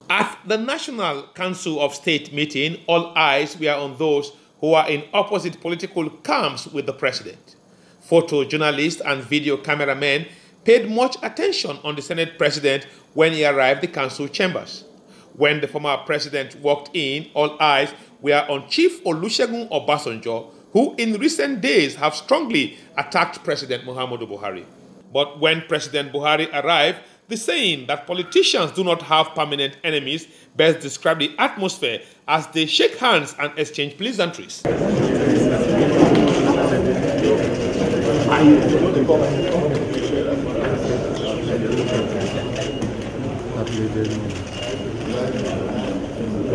At the National Council of State meeting, all eyes were on those who are in opposite political camps with the president. Photojournalists and video cameramen paid much attention on the Senate president when he arrived at the council chambers. When the former president walked in, all eyes were on Chief Olusegun Obasanjo, who in recent days have strongly attacked President Muhammadu Buhari. But when President Buhari arrived, the saying that politicians do not have permanent enemies best described the atmosphere as they shake hands and exchange pleasantries.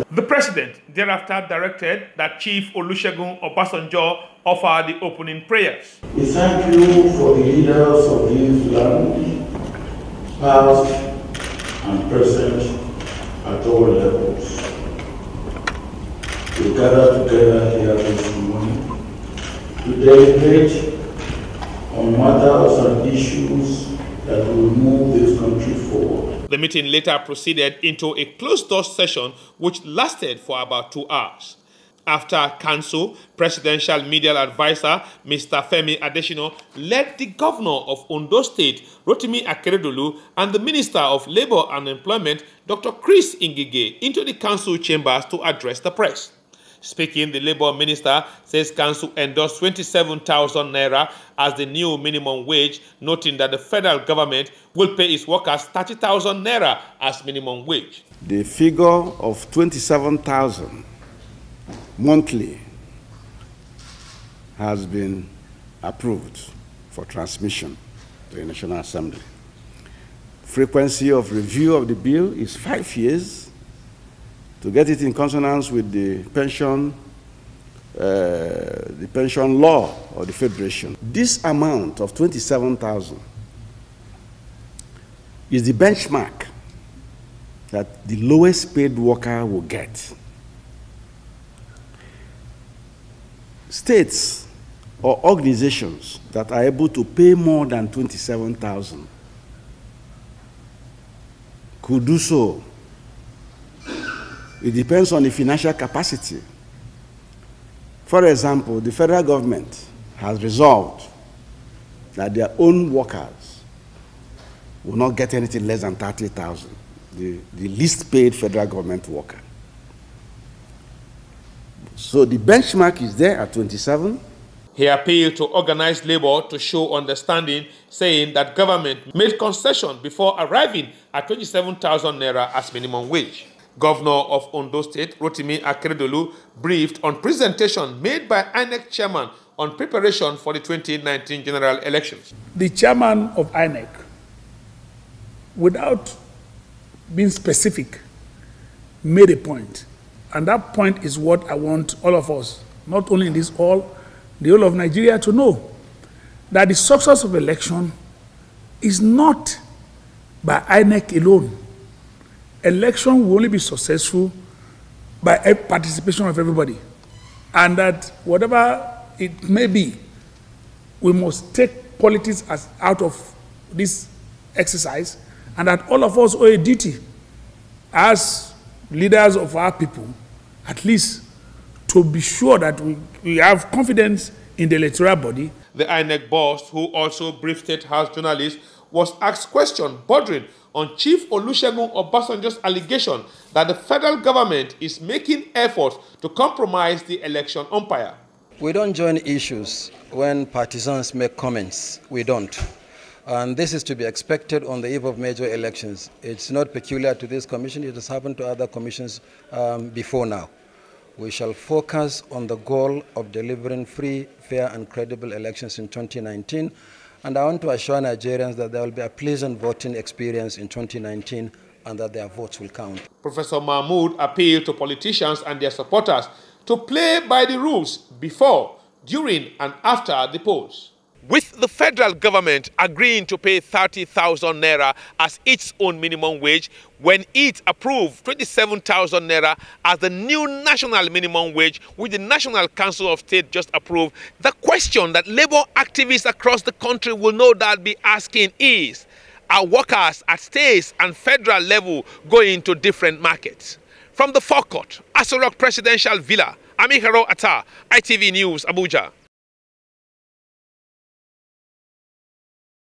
The president thereafter directed that Chief Olusegun Obasanjo offer the opening prayers. We thank you for the leaders of this land, past and present at all levels. We gather together here this morning to deliberate on matters and issues that will move this country forward. The meeting later proceeded into a closed-door session which lasted for about 2 hours. After council, presidential media advisor Mr. Femi Adesina led the governor of Ondo State, Rotimi Akeredolu, and the Minister of Labour and Employment, Dr. Chris Ngige, into the council chambers to address the press. Speaking, the Labour Minister says council endorsed 27,000 naira as the new minimum wage, noting that the federal government will pay its workers 30,000 naira as minimum wage. The figure of 27,000 monthly has been approved for transmission to the National Assembly. Frequency of review of the bill is 5 years to get it in consonance with the pension law of the Federation. This amount of 27,000 is the benchmark that the lowest paid worker will get. States or organizations that are able to pay more than 27,000 could do so. It depends on the financial capacity. For example, the federal government has resolved that their own workers will not get anything less than 30,000, the least paid federal government worker. So the benchmark is there at 27. He appealed to organized labor to show understanding, saying that government made concession before arriving at 27,000 naira as minimum wage. Governor of Ondo State, Rotimi Akeredolu, briefed on presentation made by INEC chairman on preparation for the 2019 general elections. The chairman of INEC, without being specific, made a point. And that point is what I want all of us, not only in this hall, the whole of Nigeria, to know that the success of election is not by INEC alone. Election will only be successful by participation of everybody. And that whatever it may be, we must take politics out of this exercise, and that all of us owe a duty as leaders of our people, at least to be sure that we have confidence in the electoral body. The INEC boss, who also briefed State House journalists, was asked questions bordering on Chief Olusegun Obasanjo's allegation that the federal government is making efforts to compromise the election umpire. We don't join issues when partisans make comments. We don't. And this is to be expected on the eve of major elections. It's not peculiar to this commission. It has happened to other commissions before now. We shall focus on the goal of delivering free, fair, and credible elections in 2019. And I want to assure Nigerians that there will be a pleasant voting experience in 2019 and that their votes will count. Professor Mahmood appealed to politicians and their supporters to play by the rules before, during, and after the polls. With the federal government agreeing to pay 30,000 naira as its own minimum wage when it approved 27,000 naira as the new national minimum wage, which the National Council of State just approved, the question that labor activists across the country will no doubt be asking is, our workers at state and federal level going to different markets. From the forecourt, Aso Rock Presidential Villa, I'm IKHARO, ATTAH, ITV News, Abuja.